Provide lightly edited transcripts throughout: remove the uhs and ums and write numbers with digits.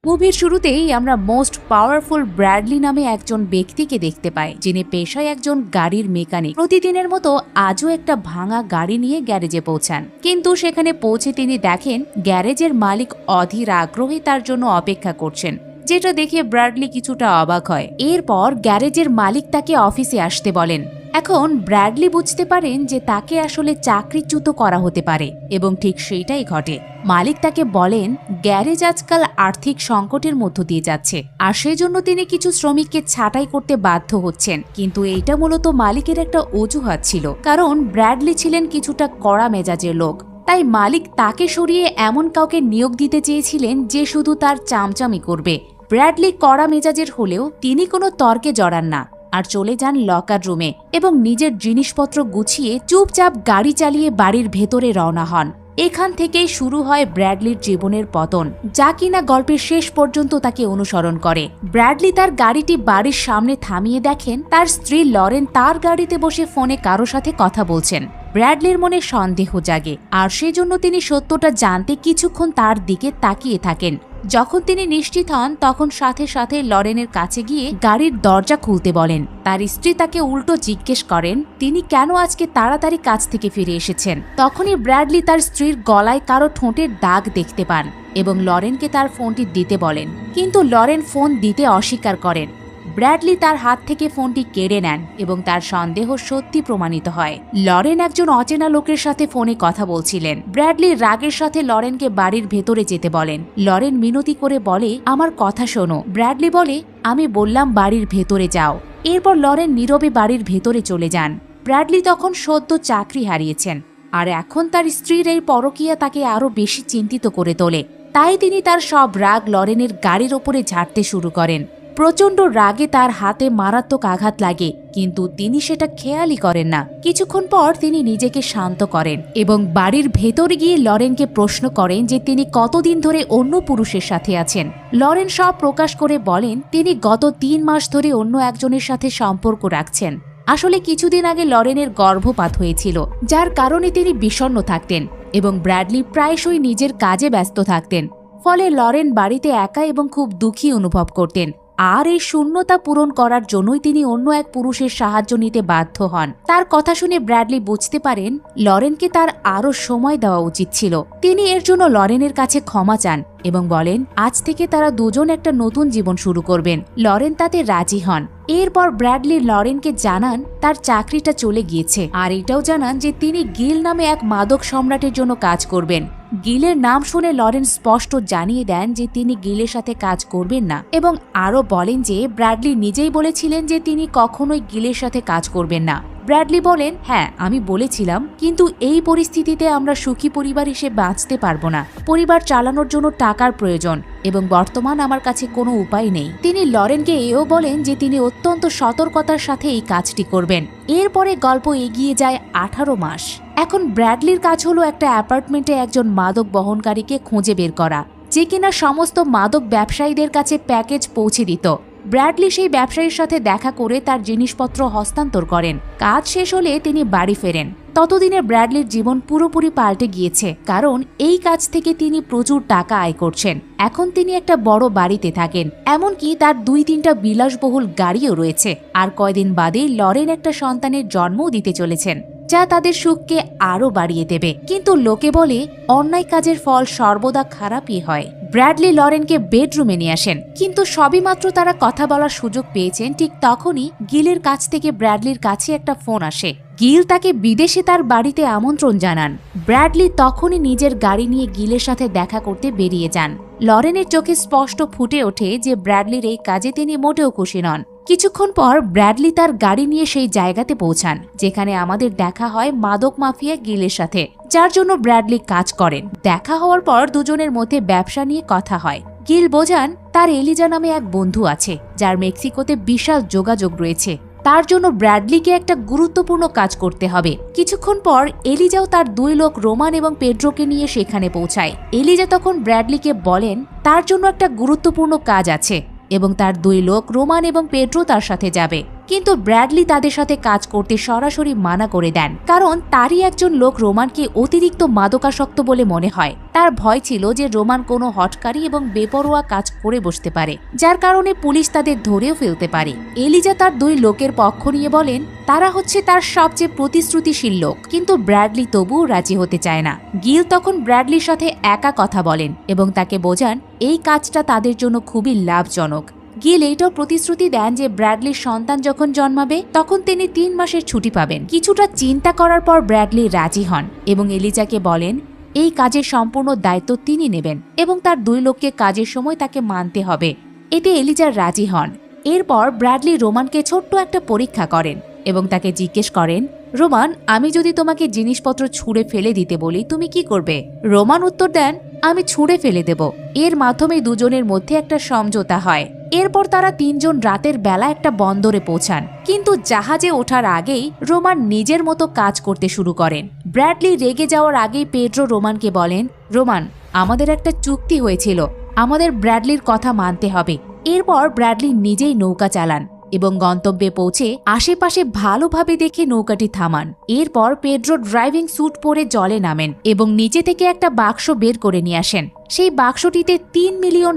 মুভির শুরুতেই আমরা মোস্ট পাওয়ারফুল ব্র্যাডলি নামে একজন ব্যক্তিকে দেখতে পাই, যিনি পেশায় একজন গাড়ির মেকানিক। প্রতিদিনের মতো আজও একটা ভাঙা গাড়ি নিয়ে গ্যারেজে পৌঁছান, কিন্তু সেখানে পৌঁছে তিনি দেখেন গ্যারেজের মালিক অধীর আগ্রহে তার জন্য অপেক্ষা করছেন, যেটা দেখে ব্র্যাডলি কিছুটা অবাক হয়। এরপর গ্যারেজের মালিক তাকে অফিসে আসতে বলেন। এখন ব্র্যাডলি বুঝতে পারেন যে তাকে আসলে চাকরিচ্যুত করা হতে পারে, এবং ঠিক সেইটাই ঘটে। মালিক তাকে বলেন গ্যারেজ আজকাল আর্থিক সংকটের মধ্য দিয়ে যাচ্ছে, আর সেজন্য তিনি কিছু শ্রমিককে ছাঁটাই করতে বাধ্য হচ্ছেন। কিন্তু এইটা মূলত মালিকের একটা অজুহাত ছিল, কারণ ব্র্যাডলি ছিলেন কিছুটা কড়া মেজাজের লোক। তাই মালিক তাকে সরিয়ে এমন কাউকে নিয়োগ দিতে চেয়েছিলেন যে শুধু তার চামচামি করবে। ব্র্যাডলি কড়া মেজাজের হলেও তিনি কোনো তর্কে জড়ান না, আর চলে যান লকার রুমে এবং নিজের জিনিসপত্র গুছিয়ে চুপচাপ গাড়ি চালিয়ে বাড়ির ভেতরে রওনা হন। এখান থেকেই শুরু হয় ব্র্যাডলির জীবনের পতন, যা কিনা গল্পের শেষ পর্যন্ত তাকে অনুসরণ করে। ব্র্যাডলি তার গাড়িটি বাড়ির সামনে থামিয়ে দেখেন তার স্ত্রী লরেন তার গাড়িতে বসে ফোনে কারো সাথে কথা বলছেন। ব্র্যাডলির মনে সন্দেহ জাগে, আর সেজন্য তিনি সত্যটা জানতে কিছুক্ষণ তার দিকে তাকিয়ে থাকেন। যখন তিনি নিশ্চিত হন, তখন সাথে সাথে লরেনের কাছে গিয়ে গাড়ির দরজা খুলতে বলেন। তার স্ত্রী তাকে উল্টো জিজ্ঞেস করেন তিনি কেন আজকে তাড়াতাড়ি কাজ থেকে ফিরে এসেছেন। তখনই ব্র্যাডলি তার স্ত্রীর গলায় কারো ঠোঁটের দাগ দেখতে পান এবং লরেনকে তার ফোনটি দিতে বলেন, কিন্তু লরেন ফোন দিতে অস্বীকার করেন। ব্র্যাডলি তার হাত থেকে ফোনটি কেড়ে নেন এবং তার সন্দেহ সত্যি প্রমাণিত হয়। লরেন একজন অচেনা লোকের সাথে ফোনে কথা বলছিলেন। ব্র্যাডলি রাগের সাথে লরেনকে বাড়ির ভেতরে যেতে বলেন। লরেন মিনতি করে বলে, আমার কথা শোনো। ব্র্যাডলি বলে, আমি বললাম বাড়ির ভেতরে যাও। এরপর লরেন নীরবে বাড়ির ভেতরে চলে যান। ব্র্যাডলি তখন সদ্য চাকরি হারিয়েছেন, আর এখন তার স্ত্রীর এই পরকীয়া তাকে আরো বেশি চিন্তিত করে তোলে। তাই তিনি তার সব রাগ লরেনের গাড়ির ওপরে ঝাড়তে শুরু করেন। প্রচণ্ড রাগে তার হাতে মারাত্মক আঘাত লাগে, কিন্তু তিনি সেটা খেয়ালই করেন না। কিছুক্ষণ পর তিনি নিজেকে শান্ত করেন এবং বাড়ির ভেতরে গিয়ে লরেনকে প্রশ্ন করেন যে তিনি কতদিন ধরে অন্য পুরুষের সাথে আছেন। লরেন সব প্রকাশ করে বলেন তিনি গত 3 মাস ধরে অন্য একজনের সাথে সম্পর্ক রাখছেন। আসলে কিছুদিন আগে লরেনের গর্ভপাত হয়েছিল, যার কারণে তিনি বিষণ্ণ থাকতেন এবং ব্র্যাডলি প্রায়শই নিজের কাজে ব্যস্ত থাকতেন। ফলে লরেন বাড়িতে একা এবং খুব দুঃখী অনুভব করতেন, আর এই শূন্যতা পূরণ করার জন্যই তিনি অন্য এক পুরুষের সাহায্য নিতে বাধ্য হন। তার কথা শুনে ব্র্যাডলি বুঝতে পারেন লরেনকে তার আরও সময় দেওয়া উচিত ছিল। তিনি এর জন্য লরেনের কাছে ক্ষমা চান এবং বলেন আজ থেকে তারা দুজন একটা নতুন জীবন শুরু করবেন। লরেন তাতে রাজি হন। এরপর ব্র্যাডলি লরেনকে জানান তার চাকরিটা চলে গিয়েছে, আর এটাও জানান যে তিনি গিল নামে এক মাদক সম্রাটের জন্য কাজ করবেন। গিলের নাম শুনে লরেন স্পষ্ট জানিয়ে দেন যে তিনি গিলের সাথে কাজ করবেন না, এবং আরও বলেন যে ব্র্যাডলি নিজেই বলেছিলেন যে তিনি কখনোই গিলের সাথে কাজ করবেন না। ব্র্যাডলি বলেন, হ্যাঁ আমি বলেছিলাম, কিন্তু এই পরিস্থিতিতে আমরা সুখী পরিবার হিসেবে বাঁচতে পারবো না। পরিবার চালানোর জন্য টাকার প্রয়োজন, এবং বর্তমান আমার কাছে কোনো উপায় নেই। তিনি লরেনকে এও বলেন যে তিনি অত্যন্ত সতর্কতার সাথে এই কাজটি করবেন। এরপরে গল্প এগিয়ে যায় 18 মাস। এখন ব্র্যাডলির কাজ হলো একটা অ্যাপার্টমেন্টে একজন মাদক বহনকারীকে খুঁজে বের করা, যে কিনা সমস্ত মাদক ব্যবসায়ীদের কাছে প্যাকেজ পৌঁছে দিত। ব্র্যাডলি সেই ব্যবসায়ীর সাথে দেখা করে তার জিনিসপত্র হস্তান্তর করেন। কাজ শেষ হলে তিনি বাড়ি ফেরেন। ততদিনে ব্র্যাডলির জীবন পুরোপুরি পাল্টে গিয়েছে, কারণ এই কাজ থেকে তিনি প্রচুর টাকা আয় করছেন। এখন তিনি একটা বড় বাড়িতে থাকেন, এমনকি তার 2-3টা বিলাসবহুল গাড়িও রয়েছে। আর কয়দিন বাদেই লরেন একটা সন্তানের জন্মও দিতে চলেছেন, যা তাদের সুখকে আরও বাড়িয়ে দেবে। কিন্তু লোকে বলে অন্যায় কাজের ফল সর্বদা খারাপই হয়। ব্র্যাডলি লরেনকে বেডরুমে নিয়ে আসেন, কিন্তু সবই মাত্র তারা কথা বলার সুযোগ পেয়েছেন ঠিক তখনই গিলের কাছ থেকে ব্র্যাডলির কাছে একটা ফোন আসে। গিল তাকে বিদেশে তার বাড়িতে আমন্ত্রণ জানান। ব্র্যাডলি তখনই নিজের গাড়ি নিয়ে গিলের সাথে দেখা করতে বেরিয়ে যান। লরেনের চোখে স্পষ্ট ফুটে ওঠে যে ব্র্যাডলির এই কাজে তিনি মোটেও খুশি নন। কিছুক্ষণ পর ব্র্যাডলি তার গাড়ি নিয়ে সেই জায়গাতে পৌঁছান যেখানে আমাদের দেখা হয় মাদক মাফিয়া গিলের সাথে, যার জন্য ব্র্যাডলি কাজ করেন। দেখা হওয়ার পর দুজনের মধ্যে ব্যবসা নিয়ে কথা হয়। গিল বোঝান তার এলিজা নামে এক বন্ধু আছে, যার মেক্সিকোতে বিশাল যোগাযোগ রয়েছে। তার জন্য ব্র্যাডলিকে একটা গুরুত্বপূর্ণ কাজ করতে হবে। কিছুক্ষণ পর এলিজাও তার 2 লোক রোমান এবং পেড্রোকে নিয়ে সেখানে পৌঁছায়। এলিজা তখন ব্র্যাডলিকে বলেন তার জন্য একটা গুরুত্বপূর্ণ কাজ আছে এবং তার 2 লোক রোমান এবং পেড্রো তার সাথে যাবে। কিন্তু ব্র্যাডলি তাদের সাথে কাজ করতে সরাসরি মানা করে দেন, কারণ তারই একজন লোক রোমানকে অতিরিক্ত মাদকাসক্ত বলে মনে হয়। তার ভয় ছিল যে রোমান কোনো হঠকারী এবং বেপরোয়া কাজ করে বসতে পারে, যার কারণে পুলিশ তাদের ধরেও ফেলতে পারে। এলিজা তার 2 লোকের পক্ষ নিয়ে বলেন তারা হচ্ছে তার সবচেয়ে প্রতিশ্রুতিশীল লোক, কিন্তু ব্র্যাডলি তবুও রাজি হতে চায় না। গিল তখন ব্র্যাডলির সাথে একা কথা বলেন এবং তাকে বোঝান এই কাজটা তাদের জন্য খুবই লাভজনক। গিল এইটাও প্রতিশ্রুতি দেন যে ব্র্যাডলির সন্তান যখন জন্মাবে তখন তিনি 3 মাসের ছুটি পাবেন। কিছুটা চিন্তা করার পর ব্র্যাডলি রাজি হন এবং এলিজাকে বলেন এই কাজের সম্পূর্ণ দায়িত্ব তিনি নেবেন এবং তার 2 লোককে কাজের সময় তাকে মানতে হবে। এতে এলিজা রাজি হন। এরপর ব্র্যাডলি রোমানকে ছোট্ট একটা পরীক্ষা করেন এবং তাকে জিজ্ঞেস করেন, রোমান, আমি যদি তোমাকে জিনিসপত্র ছুঁড়ে ফেলে দিতে বলি তুমি কি করবে? রোমান উত্তর দেন, আমি ছুঁড়ে ফেলে দেব। এর মাধ্যমে দুজনের মধ্যে একটা সমঝোতা হয়। এরপর তারা 3 জন রাতের বেলা একটা বন্দরে পৌঁছান, কিন্তু জাহাজে ওঠার আগেই রোমান নিজের মতো কাজ করতে শুরু করেন। ব্র্যাডলি রেগে যাওয়ার আগেই পেড্রো রোমানকে বলেন, রোমান, আমাদের একটা চুক্তি হয়েছিল, আমাদের ব্র্যাডলির কথা মানতে হবে। এরপর ব্র্যাডলি নিজেই নৌকা চালান এবং গন্তব্যে পৌঁছে আশেপাশে ভালোভাবে দেখে নৌকাটি থামান। এরপর পেড্রো ড্রাইভিং স্যুট পরে জলে নামেন এবং নিচে থেকে একটা বাক্স বের করে নিয়ে আসেন। সেই বাক্সটিতে $3 মিলিয়ন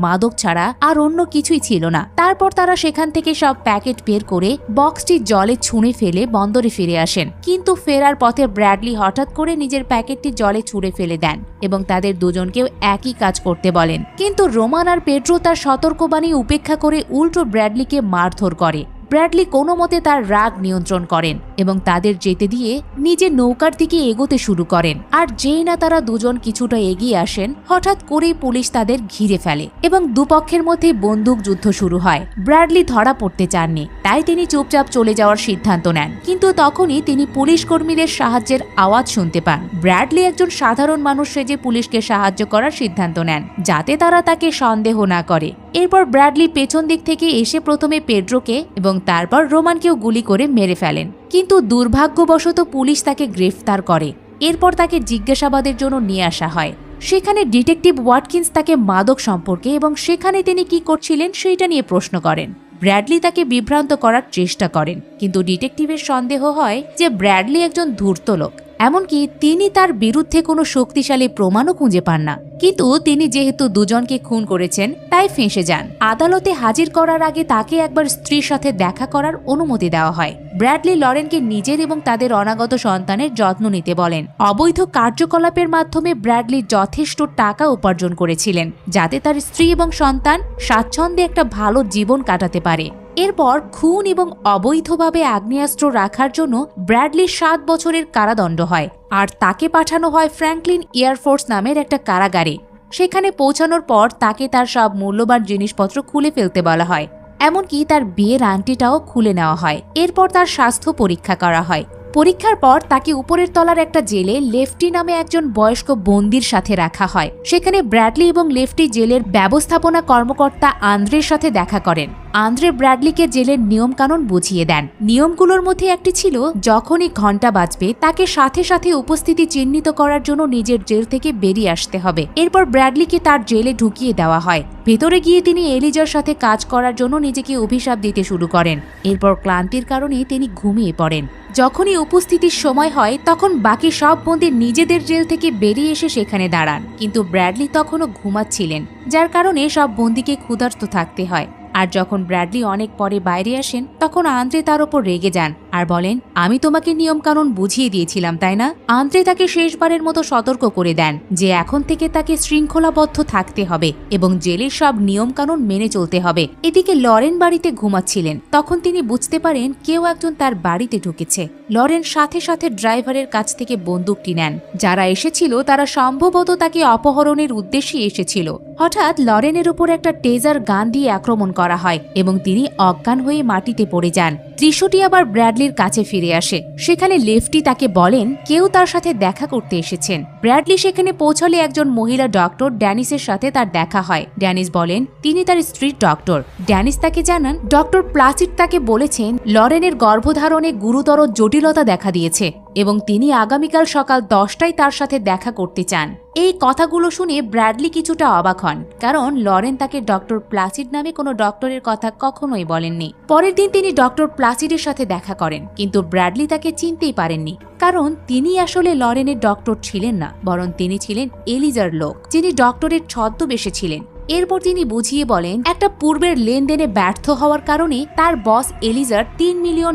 মাদক ছাড়া আর অন্য কিছুই ছিল না। তারপর তারা সেখান থেকে সব প্যাকেট বের করে বক্সটি জলে ছুঁড়ে ফেলে বন্দরে ফিরে আসেন, কিন্তু ফেরার পথে ব্র্যাডলি হঠাৎ করে নিজের প্যাকেটটি জলে ছুঁড়ে ফেলে দেন এবং তাদের দুজনকেও একই কাজ করতে বলেন। কিন্তু রোমান আর পেড্রো তার সতর্কবাণী উপেক্ষা করে উল্টো ব্র্যাডলিকে মারধর করে। ব্র্যাডলি কোনো মতে তার রাগ নিয়ন্ত্রণ করেন এবং তাদের যেতে দিয়ে নিজে নৌকার দিকে এগোতে শুরু করেন। আর যেই না তারা দুজন কিছুটা এগিয়ে আসেন, হঠাৎ করেই পুলিশ তাদের ঘিরে ফেলে এবং দুপক্ষের মধ্যে বন্দুক যুদ্ধ শুরু হয়। ব্র্যাডলি ধরা পড়তে চাননি, তাই তিনি চুপচাপ চলে যাওয়ার সিদ্ধান্ত নেন, কিন্তু তখনই তিনি পুলিশ কর্মীদের সাহায্যের আওয়াজ শুনতে পান। ব্র্যাডলি একজন সাধারণ মানুষ সেজে পুলিশকে সাহায্য করার সিদ্ধান্ত নেন, যাতে তারা তাকে সন্দেহ না করে। এরপর ব্র্যাডলি পেছন দিক থেকে এসে প্রথমে পেড্রোকে এবং তারপর রোমানকেও গুলি করে মেরে ফেলেন, কিন্তু দুর্ভাগ্যবশত পুলিশ তাকে গ্রেফতার করে। এরপর তাকে জিজ্ঞাসাবাদের জন্য নিয়ে আসা হয়। সেখানে ডিটেকটিভ ওয়াটকিন্স তাকে মাদক সম্পর্কে এবং সেখানে তিনি কি করছিলেন সেইটা নিয়ে প্রশ্ন করেন। ব্র্যাডলি তাকে বিভ্রান্ত করার চেষ্টা করেন, কিন্তু ডিটেকটিভের সন্দেহ হয় যে ব্র্যাডলি একজন ধূর্ত লোক, এমনকি তিনি তার বিরুদ্ধে কোনো শক্তিশালী প্রমাণও খুঁজে পান না। কিন্তু তিনি যেহেতু দুজনকে খুন করেছেন তাই ফেঁসে যান। আদালতে হাজির করার আগে তাকে একবার স্ত্রীর সাথে দেখা করার অনুমতি দেওয়া হয়। ব্র্যাডলি লরেনকে নিজের এবং তাদের অনাগত সন্তানের যত্ন নিতে বলেন। অবৈধ কার্যকলাপের মাধ্যমে ব্র্যাডলি যথেষ্ট টাকা উপার্জন করেছিলেন যাতে তার স্ত্রী এবং সন্তান স্বাচ্ছন্দ্যে একটা ভালো জীবন কাটাতে পারে। এরপর খুন এবং অবৈধভাবে আগ্নেয়াস্ত্র রাখার জন্য ব্র্যাডলির 7 বছরের কারাদণ্ড হয়, আর তাকে পাঠানো হয় ফ্র্যাঙ্কলিন এয়ারফোর্স নামের একটা কারাগারে। সেখানে পৌঁছানোর পর তাকে তার সব মূল্যবান জিনিসপত্র খুলে ফেলতে বলা হয়, এমনকি তার বিয়ের আংটিটাও খুলে নেওয়া হয়। এরপর তার স্বাস্থ্য পরীক্ষা করা হয়। পরীক্ষার পর তাকে উপরের তলার একটা জেলে লেফটি নামে একজন বয়স্ক বন্দির সাথে রাখা হয়। সেখানে ব্র্যাডলি এবং লেফটি জেলের ব্যবস্থাপনা কর্মকর্তা আন্দ্রের সাথে দেখা করেন। আন্দ্রে ব্র্যাডলিকে জেলের নিয়মকানুন বুঝিয়ে দেন। নিয়মগুলোর মধ্যে একটি ছিল, যখনই ঘন্টা বাজবে তাকে সাথে সাথে উপস্থিতি চিহ্নিত করার জন্য নিজের জেল থেকে বেরিয়ে আসতে হবে। এরপর ব্র্যাডলিকে তার জেলে ঢুকিয়ে দেওয়া হয়। ভেতরে গিয়ে তিনি এলিজার সাথে কাজ করার জন্য নিজেকে অভিশাপ দিতে শুরু করেন। এরপর ক্লান্তির কারণে তিনি ঘুমিয়ে পড়েন। যখনই উপস্থিতির সময় হয় তখন বাকি সব বন্দী নিজেদের জেল থেকে বেরিয়ে এসে সেখানে দাঁড়ান, কিন্তু ব্র্যাডলি তখনও ঘুমাচ্ছিলেন, যার কারণে সব বন্দীকে ক্ষুধার্ত থাকতে হয়। আর যখন ব্র্যাডলি অনেক পরে বাইরে আসেন তখন আন্দ্রে তার ওপর রেগে যান আর বলেন, আমি তোমাকে নিয়মকানুন বুঝিয়ে দিয়েছিলাম তাই না? আন্দ্রে তাকে শেষবারের মতো সতর্ক করে দেন যে এখন থেকে তাকে শৃঙ্খলাবদ্ধ থাকতে হবে এবং জেলের সব নিয়মকানুন মেনে চলতে হবে। এদিকে লরেন বাড়িতে ঘুমাচ্ছিলেন, তখন তিনি বুঝতে পারেন কেউ একজন তার বাড়িতে ঢুকেছে। লরেন সাথে সাথে ড্রাইভারের কাছ থেকে বন্দুকটি নেন। যারা এসেছিল তারা সম্ভবত তাকে অপহরণের উদ্দেশ্যে এসেছিল। হঠাৎ লরেনের উপর একটা টেজার গান দিয়ে আক্রমণ করা হয় এবং তিনি অজ্ঞান হয়ে মাটিতে পড়ে যান। দৃশ্যটি আবার ব্র্যাডলির কাছে ফিরে আসে। সেখানে লেফটি তাকে বলেন কেউ তার সাথে দেখা করতে এসেছেন। ব্র্যাডলি সেখানে পৌঁছলে একজন মহিলা ডক্টর ড্যানিসের সাথে তার দেখা হয়। ড্যানিস বলেন তিনি তার স্ত্রীর ডক্টর। ড্যানিস তাকে জানান ডক্টর প্লাচিড তাকে বলেছেন লরেনের গর্ভধারণে গুরুতর জটিলতা দেখা দিয়েছে। এবং তিনি আগামীকাল সকাল 10টায় তার সাথে দেখা করতে চান। এই কথাগুলো শুনে ব্র্যাডলি কিছুটা অবাক হন, কারণ লরেন তাকে ডক্টর প্লাসিড নামে কোনো ডক্টরের কথা কখনোই বলেননি। পরের দিন তিনি ডক্টর প্লাসিডের সাথে দেখা করেন, কিন্তু ব্র্যাডলি তাকে চিনতেই পারেননি, কারণ তিনি আসলে লরেনের ডক্টর ছিলেন না, বরং তিনি ছিলেন এলিজার লোক, যিনি ডক্টরের ছদ্মবেশে ছিলেন। এরপর তিনি বুঝিয়ে বলেন একটা পূর্বের লেনদেনে ব্যর্থ হওয়ার কারণে তার বস এলিজার $3 মিলিয়ন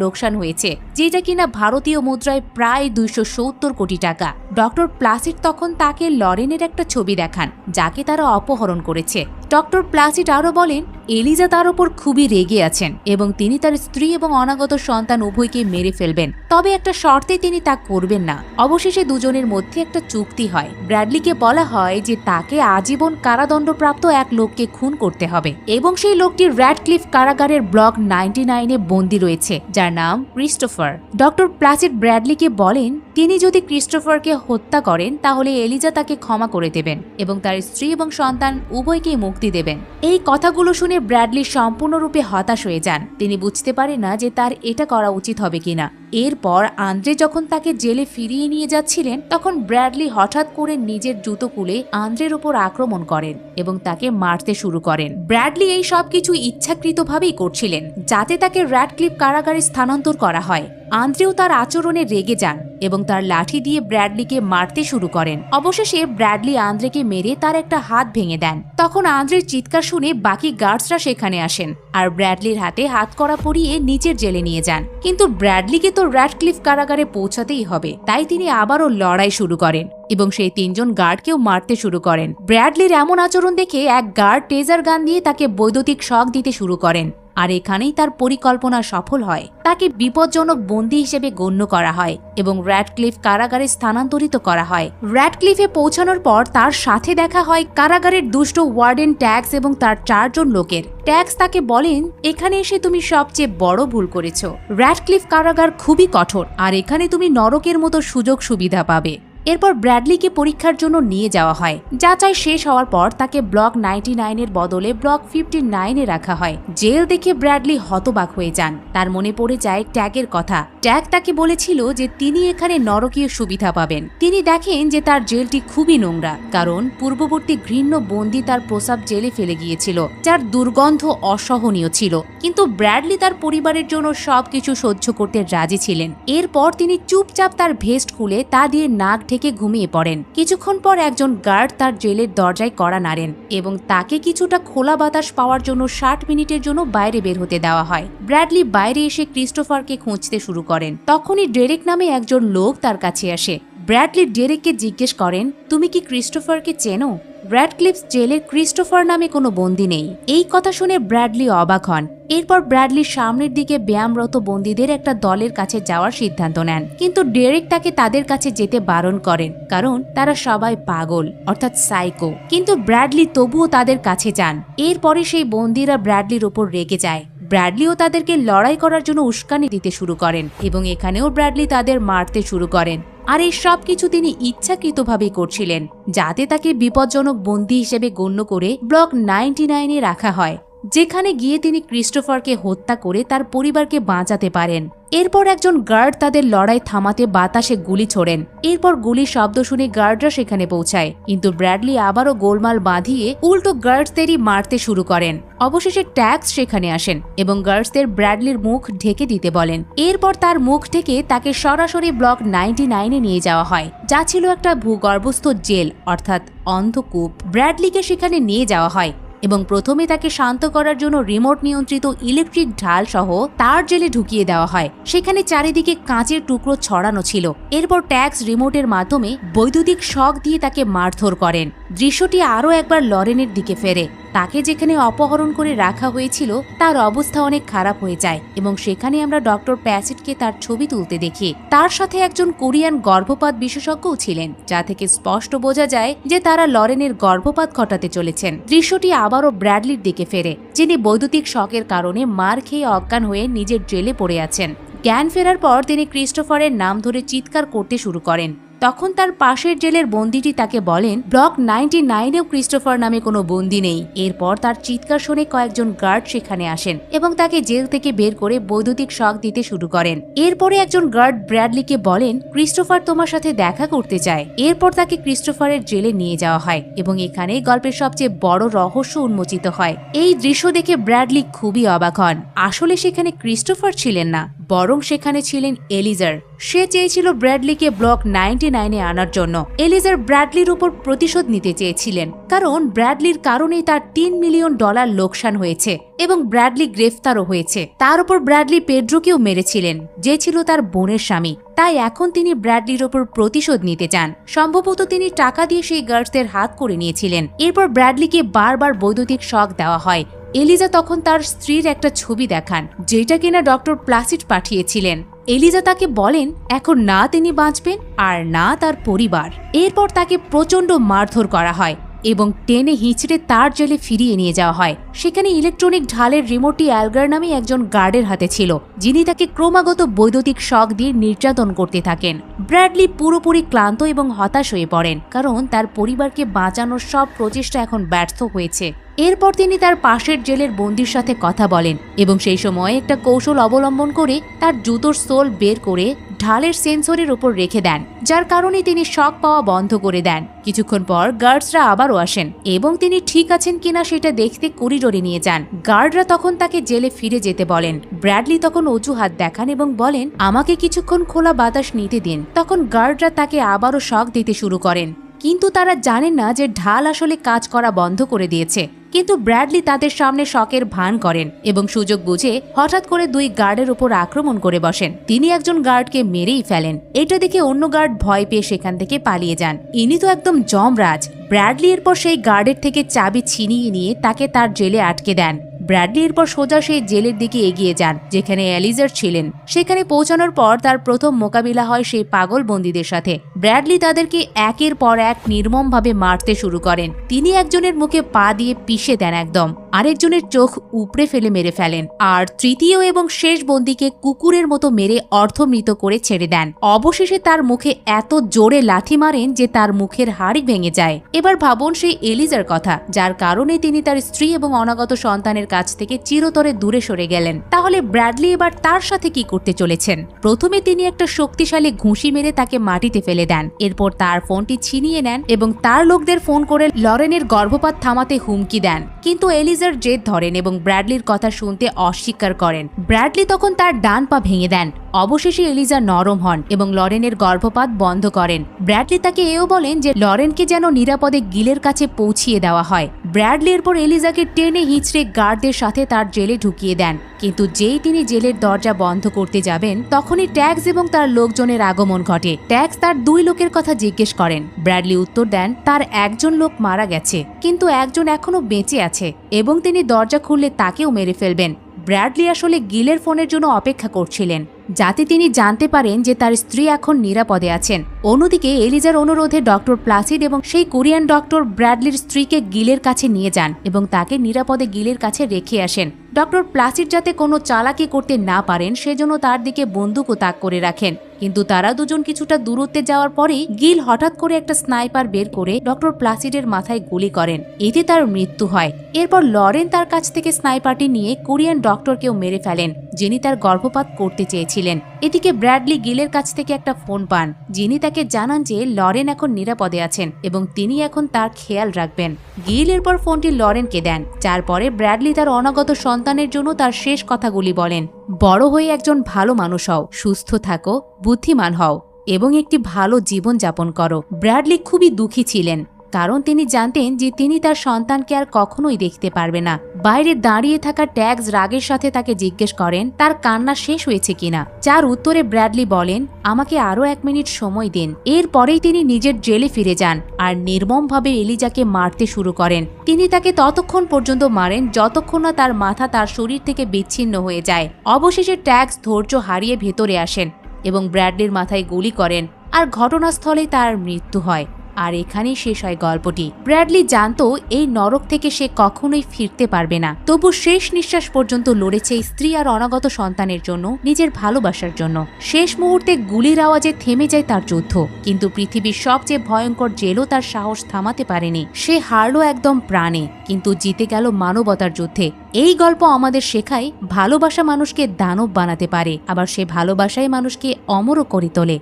লোকসান হয়েছে, যেটা কিনা ভারতীয় মুদ্রায় প্রায় 270 কোটি টাকা। ডক্টর প্লাসিড তখন তাকে লরেনের একটা ছবি দেখান, যাকে তারা অপহরণ করেছে। ডক্টর প্লাসিড আরও বলেন এলিজা তার ওপর খুবই রেগে আছেন এবং তিনি তার স্ত্রী এবং অনাগত সন্তান উভয়কে মেরে ফেলবেন, তবে একটা শর্তে তিনি তা করবেন না। অবশেষে দুজনের মধ্যে একটা চুক্তি হয়। ব্র্যাডলিকে বলা হয় যে তাকে আজীবন কারাদণ্ডপ্রাপ্ত এক লোককে খুন করতে হবে এবং সেই লোকটি র্যাডক্লিফ কারাগারের ব্লক 99-এ বন্দী রয়েছে, যার নাম ক্রিস্টোফার। ডক্টর প্লাসিড ব্র্যাডলিকে বলেন তিনি যদি ক্রিস্টোফারকে হত্যা করেন তাহলে এলিজা তাকে ক্ষমা করে দেবেন এবং তার স্ত্রী এবং সন্তান উভয়কেই মুক্তি দেবেন। এই কথাগুলো শুনে ব্র্যাডলি সম্পূর্ণরূপে হতাশ হয়ে যান। তিনি বুঝতে পারেন না যে তার এটা করা উচিত হবে কিনা। এরপর আন্দ্রে যখন তাকে জেলে ফিরিয়ে নিয়ে যাচ্ছিলেন, তখন ব্র্যাডলি হঠাৎ করে নিজের জুতো খুলে আন্দ্রের উপর আক্রমণ করেন এবং তাকে মারতে শুরু করেন। ব্র্যাডলি এই সবকিছু ইচ্ছাকৃতভাবেই করছিলেন, যাতে তাকে র্যাডক্লিফ কারাগারে স্থানান্তর করা হয়। আন্দ্রেও তার আচরণে রেগে যান এবং তার লাঠি দিয়ে ব্র্যাডলিকে মারতে শুরু করেন। অবশেষে ব্র্যাডলি আন্দ্রেকে মেরে তার একটা হাত ভেঙে দেন। তখন আন্দ্রের চিৎকার শুনে বাকি গার্ডসরা সেখানে আসেন আর ব্র্যাডলির হাতে হাতকড়া পরিয়ে নিচের জেলে নিয়ে যান। কিন্তু ব্র্যাডলিকে তো র্যাডক্লিফ কারাগারে পৌঁছাতেই হবে, তাই তিনি আবারও লড়াই শুরু করেন এবং সেই 3জন গার্ডকেও মারতে শুরু করেন। ব্র্যাডলির এমন আচরণ দেখে এক গার্ড টেজার গান দিয়ে তাকে বৈদ্যুতিক শক দিতে শুরু করেন, আর এখানেই তার পরিকল্পনা সফল হয়। তাকে বিপজ্জনক বন্দী হিসেবে গণ্য করা হয় এবং র্যাডক্লিফ কারাগারে স্থানান্তরিত করা হয়। র্যাডক্লিফে পৌঁছানোর পর তার সাথে দেখা হয় কারাগারের দুষ্ট ওয়ার্ডেন ট্যাক্স এবং তার 4 জন লোকের। ট্যাক্স তাকে বলেন এখানে এসে তুমি সবচেয়ে বড় ভুল করেছো। র্যাডক্লিফ কারাগার খুবই কঠোর আর এখানে তুমি নরকের মতো সুযোগ সুবিধা পাবে। এরপর ব্র্যাডলিকে পরীক্ষার জন্য নিয়ে যাওয়া হয়। যাচাই শেষ হওয়ার পর তাকে ব্লক 99-এর বদলে ব্লক 59-এ রাখা হয়। জেল দেখে ব্র্যাডলি হতবাক হয়ে যান। তার মনে পড়ে যায় ট্যাগের কথা। ট্যাগ তাকে বলেছিল যে তিনি এখানে নরকীয় সুবিধা পাবেন। তিনি দেখেন যে তার জেলটি খুবই নোংরা, কারণ পূর্ববর্তী ঘৃণ্য বন্দী তার প্রসাব জেলে ফেলে গিয়েছিল, যার দুর্গন্ধ অসহনীয় ছিল। কিন্তু ব্র্যাডলি তার পরিবারের জন্য সবকিছু সহ্য করতে রাজি ছিলেন। এরপর তিনি চুপচাপ তার ভেস্ট খুলে তা দিয়ে নাক থেকে ঘুমিয়ে পড়েন। কিছুক্ষণ পর একজন গার্ড তার জেলের দরজায় কড়া নাড়েন এবং তাকে কিছুটা খোলা বাতাস পাওয়ার জন্য 60 মিনিটের জন্য বাইরে বের হতে দেওয়া হয়। ব্র্যাডলি বাইরে এসে ক্রিস্টোফারকে খুঁজতে শুরু করেন। তখনই ডেরেক নামে একজন লোক তার কাছে আসে। ব্র্যাডলি ডেরেককে জিজ্ঞেস করেন তুমি কি ক্রিস্টোফারকে চেনো? র্যাডক্লিফ জেলে ক্রিস্টোফার নামে কোনো বন্দী নেই। এই কথা শুনে ব্র্যাডলি অবাক হন। এরপর ব্র্যাডলি সামনের দিকে ব্যায়ামরত বন্দীদের একটা দলের কাছে যাওয়ার সিদ্ধান্ত নেন, কিন্তু ডেরেক তাকে তাদের কাছে যেতে বারণ করেন, কারণ তারা সবাই পাগল অর্থাৎ সাইকো। কিন্তু ব্র্যাডলি তবুও তাদের কাছে যান। এরপরে সেই বন্দীরা ব্র্যাডলির ওপর রেগে যায়। ব্র্যাডলিও তাদেরকে লড়াই করার জন্য উস্কানি দিতে শুরু করেন এবং এখানেও ব্র্যাডলি তাদের মারতে শুরু করেন। আর এই সব কিছু তিনি ইচ্ছাকৃতভাবেই করছিলেন, যাতে তাকে বিপজ্জনক বন্দী হিসেবে গণ্য করে ব্লক 99-এ রাখা হয়, যেখানে গিয়ে তিনি ক্রিস্টোফারকে হত্যা করে তার পরিবারকে বাঁচাতে পারেন। এরপর একজন গার্ড তাদের লড়াই থামাতে বাতাসে গুলি ছোড়েন। এরপর গুলির শব্দ শুনে গার্ডরা সেখানে পৌঁছায়, কিন্তু ব্র্যাডলি আবারও গোলমাল বাঁধিয়ে উল্টো গার্ডসদেরই মারতে শুরু করেন। অবশেষে ট্যাক্স সেখানে আসেন এবং গার্ডসদের ব্র্যাডলির মুখ ঢেকে দিতে বলেন। এরপর তার মুখ ঢেকে তাকে সরাসরি ব্লক 99-এ নিয়ে যাওয়া হয়, যা ছিল একটা ভূগর্ভস্থ জেল অর্থাৎ অন্ধকূপ। ব্র্যাডলিকে সেখানে নিয়ে যাওয়া হয় এবং প্রথমে তাকে শান্ত করার জন্য রিমোট নিয়ন্ত্রিত ইলেকট্রিক ঢাল সহ তার জেলে ঢুকিয়ে দেওয়া হয়। সেখানে চারিদিকে কাঁচের টুকরো ছড়ানো ছিল। এরপর ট্যাক্স রিমোটের মাধ্যমে বৈদ্যুতিক শক দিয়ে তাকে মারধর করেন। দৃশ্যটি আরও একবার লরেনের দিকে ফেরে। তাকে যেখানে অপহরণ করে রাখা হয়েছিল তার অবস্থা অনেক খারাপ হয়ে যায় এবং সেখানে আমরা ডক্টর প্যাসিডকে তার ছবি তুলতে দেখি। তার সাথে একজন কোরিয়ান গর্ভপাত বিশেষজ্ঞও ছিলেন, যা থেকে স্পষ্ট বোঝা যায় যে তারা লরেনের গর্ভপাত ঘটাতে চলেছেন। দৃশ্যটি আবারও ব্র্যাডলির দিকে ফেরে, যিনি বৈদ্যুতিক শকের কারণে মার খেয়ে অজ্ঞান হয়ে নিজের জেলে পড়ে আছেন। জ্ঞান ফেরার পর তিনি ক্রিস্টোফারের নাম ধরে চিৎকার করতে শুরু করেন। তখন তার পাশের জেলের বন্দিটি তাকে বলেন ব্লক 99-এও ক্রিস্টোফার নামে কোনো বন্দি নেই। এরপর তার চিৎকার শুনে কয়েকজন গার্ড সেখানে আসেন এবং তাকে জেল থেকে বের করে বৈদ্যুতিক শক দিতে শুরু করেন। এরপরে একজন গার্ড ব্র্যাডলিকে বলেন ক্রিস্টোফার তোমার সাথে দেখা করতে চায়। এরপর তাকে ক্রিস্টোফারের জেলে নিয়ে যাওয়া হয় এবং এখানেই গল্পের সবচেয়ে বড় রহস্য উন্মোচিত হয়। এই দৃশ্য দেখে ব্র্যাডলি খুবই অবাক হন। আসলে সেখানে ক্রিস্টোফার ছিলেন না, বরং সেখানে ছিলেন এলিজার। সে চেয়েছিল ব্র্যাডলিকে ব্লক 99-এ আনার জন্য। এলিজার ব্র্যাডলির উপর প্রতিশোধ নিতে চেয়েছিলেন, কারণ ব্র্যাডলির কারণেই তার $3 মিলিয়ন লোকসান হয়েছে এবং ব্র্যাডলি গ্রেফতারও হয়েছে। তার উপর ব্র্যাডলি পেড্রোকেও মেরেছিলেন, যে ছিল তার বোনের স্বামী। তাই এখন তিনি ব্র্যাডলির ওপর প্রতিশোধ নিতে চান। সম্ভবত তিনি টাকা দিয়ে সেই গার্ডসদের হাত করে নিয়েছিলেন। এরপর ব্র্যাডলিকে বারবার বৈদ্যুতিক শক দেওয়া হয়। এলিজা তখন তার স্ত্রীর একটা ছবি দেখান, যেটা কিনা ডক্টর প্লাসিড পাঠিয়েছিলেন। এলিজা তাকে বলেন এখন না তিনি বাঁচবেন আর না তার পরিবার। এরপর তাকে প্রচন্ড মারধর করা হয় এবং টেনে হিঁচড়ে তার জেলে ফিরিয়ে নিয়ে যাওয়া হয়। সেখানে ইলেকট্রনিক ঢালের রিমোটটি অ্যালগার নামে একজন গার্ডের হাতে ছিল, যিনি তাকে ক্রমাগত বৈদ্যুতিক শক দিয়ে নির্যাতন করতে থাকেন। ব্র্যাডলি পুরোপুরি ক্লান্ত এবং হতাশ হয়ে পড়েন, কারণ তার পরিবারকে বাঁচানোর সব প্রচেষ্টা এখন ব্যর্থ হয়েছে। এরপর তিনি তার পাশের জেলের বন্দির সাথে কথা বলেন এবং সেই সময় একটা কৌশল অবলম্বন করে তার জুতোর সোল বের করে ঢালের সেন্সরের উপর রেখে দেন, যার কারণে তিনি শক পাওয়া বন্ধ করে দেন। কিছুক্ষণ পর গার্ডসরা আবারও আসেন এবং তিনি ঠিক আছেন কিনা সেটা দেখতে করিডোরে নিয়ে যান। গার্ডরা তখন তাকে জেলে ফিরে যেতে বলেন। ব্র্যাডলি তখন অজুহাত দেখান এবং বলেন আমাকে কিছুক্ষণ খোলা বাতাস নিতে দিন। তখন গার্ডরা তাকে আবারও শক দিতে শুরু করেন, কিন্তু তারা জানেন না যে ঢাল আসলে কাজ করা বন্ধ করে দিয়েছে। কিন্তু ব্র্যাডলি তাদের সামনে শকের ভান করেন এবং সুযোগ বুঝে হঠাৎ করে 2 গার্ডের উপর আক্রমণ করে বসেন। তিনি একজন গার্ডকে মেরেই ফেলেন। এটা দেখে অন্য গার্ড ভয় পেয়ে সেখান থেকে পালিয়ে যান। ইনি তো একদম যমরাজ। ব্র্যাডলি এরপর সেই গার্ডের থেকে চাবি ছিনিয়ে নিয়ে তাকে তার জেলে আটকে দেন। ব্র্যাডলি এরপর সোজা সেই জেলের দিকে এগিয়ে যান যেখানে এলিজার ছিলেন। সেখানে পৌঁছানোর পর তার প্রথম মোকাবিলা হয় সেই পাগল বন্দীদের সাথে। ব্র্যাডলি তাদেরকে একের পর এক নির্মমভাবে মারতে শুরু করেন। তিনি একজনের মুখে পা দিয়ে পিষে দেন একদম, আরেকজনের চোখ উপড়ে ফেলে মেরে ফেলেন, আর তৃতীয় এবং শেষ বন্দীকে কুকুরের মতো মেরে অর্ধমৃত করে ছেড়ে দেন। অবশেষে তার মুখে এত জোরে লাথি মারেন যে তার মুখের হাড়ি ভেঙে যায়। এবার ভাবুন সেই এলিজার কথা, যার কারণে তিনি তার স্ত্রী এবং অনাগত সন্তানের কাছ থেকে চিরতরে দূরে সরে গেলেন। তাহলে ব্র্যাডলি এবার তার সাথে কি করতে চলেছেন? প্রথমে তিনি একটা শক্তিশালী ঘুষি মেরে তাকে মাটিতে ফেলে দেন। এরপর তার ফোনটি ছিনিয়ে নেন এবং তার লোকদের ফোন করে লরেনের গর্ভপাত থামাতে হুমকি দেন। কিন্তু এলিজার জেদ ধরেন এবং ব্র্যাডলির কথা শুনতে অস্বীকার করেন। ব্র্যাডলি তখন তার ডান পা ভেঙে দেন। অবশেষে এলিজা নরম হন এবং লরেনের গর্ভপাত বন্ধ করেন। ব্র্যাডলি তাকে এও বলেন যে লরেনকে যেন নিরাপদে গিলের কাছে পৌঁছিয়ে দেওয়া হয়। ব্র্যাডলি এরপর এলিজাকে টেনে হিঁচড়ে গার্ডদের সাথে তার জেলে ঢুকিয়ে দেন। কিন্তু যেই তিনি জেলের দরজা বন্ধ করতে যাবেন, তখনই ট্যাক্স এবং তার লোকজনের আগমন ঘটে। ট্যাক্স তার 2 লোকের কথা জিজ্ঞেস করেন। ব্র্যাডলি উত্তর দেন তার একজন লোক মারা গেছে, কিন্তু একজন এখনো বেঁচে আছে এবং তিনি দরজা খুললে তাকেও মেরে ফেলবেন। ব্র্যাডলি আসলে গিলের ফোনের জন্য অপেক্ষা করছিলেন, যাতে তিনি জানতে পারেন যে তার স্ত্রী এখন নিরাপদে আছেন। অন্যদিকে এলিজার অনুরোধে ডক্টর প্লাসিড এবং সেই কোরিয়ান ডক্টর ব্র্যাডলির স্ত্রীকে গিলের কাছে নিয়ে যান এবং তাকে নিরাপদে গিলের কাছে রেখে আসেন। ডক্টর প্লাসিড যাতে কোনো চালাকি করতে না পারেন সেজন্য তার দিকে বন্দুকও তাক করে রাখেন। কিন্তু তারা দুজন কিছুটা দূরত্বে যাওয়ার পরেই গিল হঠাৎ করে একটা স্নাইপার বের করে ডক্টর প্লাসিডের মাথায় গুলি করেন। এতে তার মৃত্যু হয়। এরপর লরেন তার কাছ থেকে স্নাইপারটি নিয়ে কোরিয়ান ডক্টরকেও মেরে ফেলেন, যিনি তার গর্ভপাত করতে চেয়েছিলেন। এদিকে ব্র্যাডলি গিলের কাছ থেকে একটা ফোন পান, যিনি তাকে জানান যে লরেন এখন নিরাপদে আছেন এবং তিনি এখন তার খেয়াল রাখবেন। গিল এরপর ফোনটি লরেনকে দেন, যার পরে ব্র্যাডলি তার অনাগত সন্তানের জন্য তার শেষ কথাগুলি বলেন। বড় হয়ে একজন ভালো মানুষ হও, সুস্থ থাকো, বুদ্ধিমান হও এবং একটি ভালো জীবন যাপন করো। ব্র্যাডলি খুবই দুঃখী ছিলেন, কারণ তিনি জানতেন যে তিনি তার সন্তানকে আর কখনোই দেখতে পারবে না। বাইরে দাঁড়িয়ে থাকা ট্যাক্স রাগের সাথে তাকে জিজ্ঞেস করেন তার কান্না শেষ হয়েছে কিনা, যার উত্তরে ব্র্যাডলি বলেন আমাকে আরো 1 মিনিট সময় দিন। এরপরেই তিনি নিজের জেলে ফিরে যান আর নির্মমভাবে এলিজাকে মারতে শুরু করেন। তিনি তাকে ততক্ষণ পর্যন্ত মারেন যতক্ষণ না তার মাথা তার শরীর থেকে বিচ্ছিন্ন হয়ে যায়। অবশেষে ট্যাক্স ধৈর্য হারিয়ে ভেতরে আসেন এবং ব্র্যাডলির মাথায় গুলি করেন আর ঘটনাস্থলেই তার মৃত্যু হয়। আর এখানেই শেষ হয় গল্পটি। ব্র্যাডলি জানতো এই নরক থেকে সে কখনোই ফিরতে পারবে না, তবু শেষ নিঃশ্বাস পর্যন্ত লড়েছে স্ত্রী আর অনাগত সন্তানের জন্য, নিজের ভালোবাসার জন্য। শেষ মুহূর্তে গুলির আওয়াজে থেমে যায় তার যুদ্ধ, কিন্তু পৃথিবীর সবচেয়ে ভয়ঙ্কর জেলও তার সাহস থামাতে পারেনি। সে হারলো একদম প্রাণে, কিন্তু জিতে গেল মানবতার যুদ্ধে। এই গল্প আমাদের শেখায় ভালোবাসা মানুষকে দানব বানাতে পারে, আবার সে ভালোবাসাই মানুষকে অমরও করে তোলে।